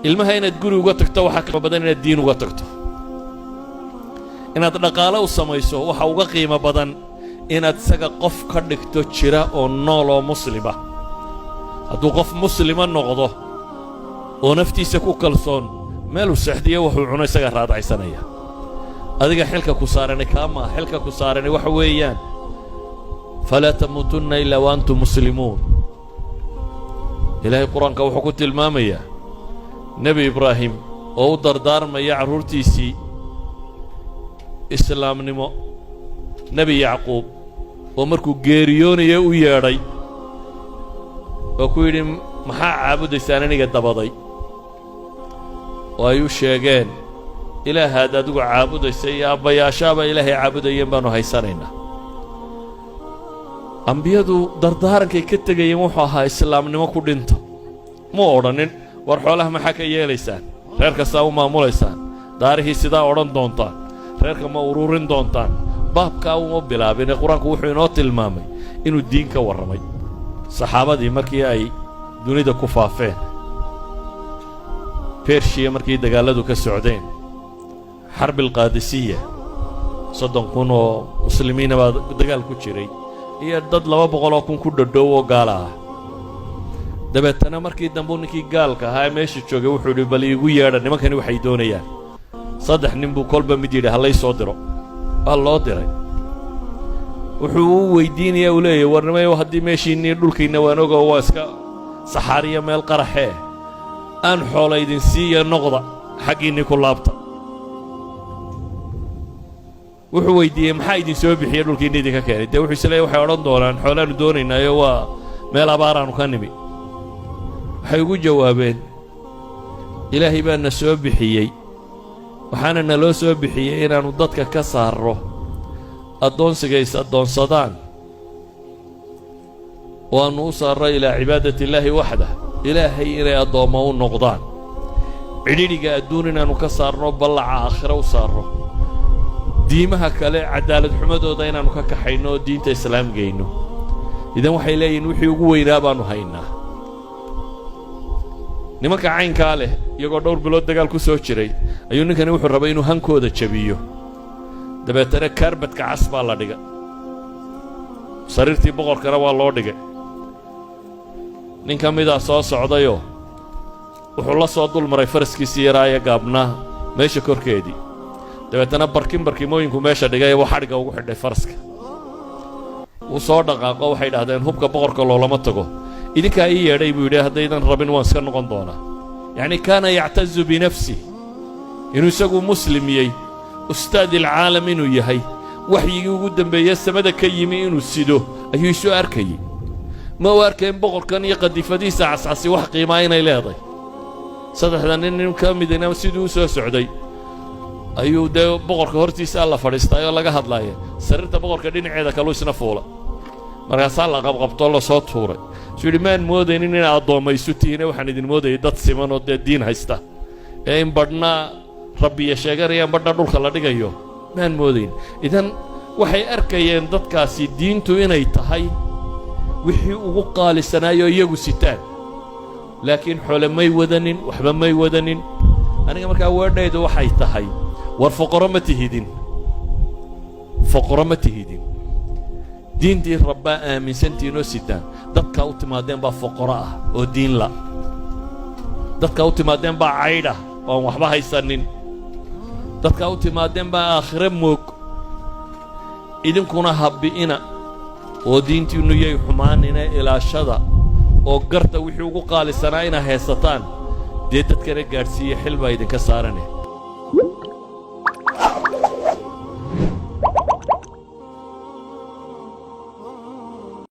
ilmaha inaad guri uga tagto waxa ka badan inaad diin uga tagto inaad dhaqaale u samayso waxa uga qiimo badan inaad isaga qof ka dhigto jira oo nool oo muslima hadduu qof muslima noqdo oo naftiisa ku kalsoon meel u seexdiyo wuxuu cuno isaga raadaysanaya adiga xilka ku saaranay kaama xilka ku saaranay waxa weeyaan falaa tamuutunna ilaa wa antum muslimuun ilaahay qur-aanka wuxuu ku tilmaamayaa nebi ibraahim oo u dardaarmaya carruurtiisii islaamnimo nebi yacquub oo markuu geeriyoonaya u yeedhay oo ku yidhi maxaa caabudaysaan aniga dabaday oo ay u sheegeen ilaahaad adigu caabudaysay iyo abbayaashaaba ilaahay caabudayeen baannu haysanaynaa ambiyadu dardaarankay ka tegayeen wuxuu ahaa islaamnimo ku dhinta ma odhanin war xoolaha maxaa ka yeelaysaan reer kastaa u maamulaysaan daarihii sidaa odhan doontaan reerka ma ururin doontaan baabkaa uma bilaabin ee qur-aanku wuxuu inoo tilmaamay inuu diin ka warramay saxaabadii markii ay dunida ku faafeen bershiya markii dagaalladu ka socdeen xarbilqaadisiya 30,000 oo muslimiina baa dagaal ku jiray iyo dad 200 kun ku dhadhow oo gaala ah dabeetana markii dambu ninkii gaalka ahaa meesha joogay wuxuu yidhi bal iigu yeedha nimankani waxay doonayaan 3 nin buu kolba mid yidhi hallay soo diro waa loo diray wuxuu u weydiinayaa uu leeyahay warnimayo haddii meeshiinnii dhulkiinna waan ogoo waa iska saxaariya meel qaraxee aan xoola idin siiya noqda xaggiinnii ku laabta wuxuu weydiiyey maxaa idin soo bixiya dhulkiinna idinka keenay dee wuxuu isleeyahay waxay odhan doonaan xoolaannu doonaynaayo waa meel abaaraannu ka nimi waxay ugu jawaabeen ilaahay baa na soo bixiyey waxaana naloo soo bixiyey inaannu dadka ka saarro addoonsiga is addoonsadaan oo aannu u saarro ilaa cibaadati illaahi waxdah ilaahay inay addoommo u noqdaan cidhidhiga adduun inaannu ka saarno ballaca aakhiro u saarro diimaha kale cadaalad xumadooda inaannu ka kaxayno oo diinta islaam geyno idan waxay leeyihiin wixii ugu weynaa baannu haynaa nimanka caynkaa leh iyagoo dhowr bilood dagaal ku soo jiray ayuu ninkani wuxuu rabay inuu hankooda jabiyo dabeetana kaarbadka cas baa la dhigay sariirtii boqorkana waa loo dhigay nin ka midaa soo socdayoo wuxuu la soo dul maray faraskiisii yaraaye gaabnaa meesha korkeedii dabeetana barkimooyinku meesha dhigay buu xadhigga ugu xidhay faraska wuu soo dhaqaaqo waxay idhahdeen hubka boqorka loolama tago idinkaa ii yeedhay buu yidhi haddaydan rabin waan iska noqon doonaa yacni kaana yactazu binafsih inuu isagu muslimiyey ustaad ilcaalam inuu yahay waxyigii ugu dambeeye samada ka yimi inuu sido ayuu isu arkayey ma u arkeen boqorkan iyo qadifadiisa cascasi wax qiimaa inay leedahay 3 nin ka midina siduu u soo socday ayuu dee boqorka hortiisa alla fadhiistay oo laga hadlaaya sariirta boqorka dhinaceeda kaluu isna fuula markaasaa la qabqabtoo la soo tuuray suu yidhi maan moodaynin inay addoommaysu tihiine waxaan idin moodayay dad siman oo dee diin haysta ee in badhna rabbiya sheeganayaan badhna dhulka la dhigayo maan moodayn idan waxay arkayeen dadkaasi diintu inay tahay wixii ugu qaalisanaayoo iyagu sitaan laakiin xoole may wadanin waxba may wadanin aniga markaa weedhaydu waxay tahay war foqoro ma tihidin diintii rabbaa aaminsantiinoo sitaan dadkaa u timaadeen baa foqoro ah oo diinla dadkaa u timaadeen baa caydh ah oo aan waxba haysanin dadkaa u timaadeen baa aakhire moog idinkuna habbi'ina oo diintiinnu yay xumaanina ilaashada oo garta wixii ugu qaalisanaa inaa haysataan dee dadkana gaadhsiiya xil baa idinka saarane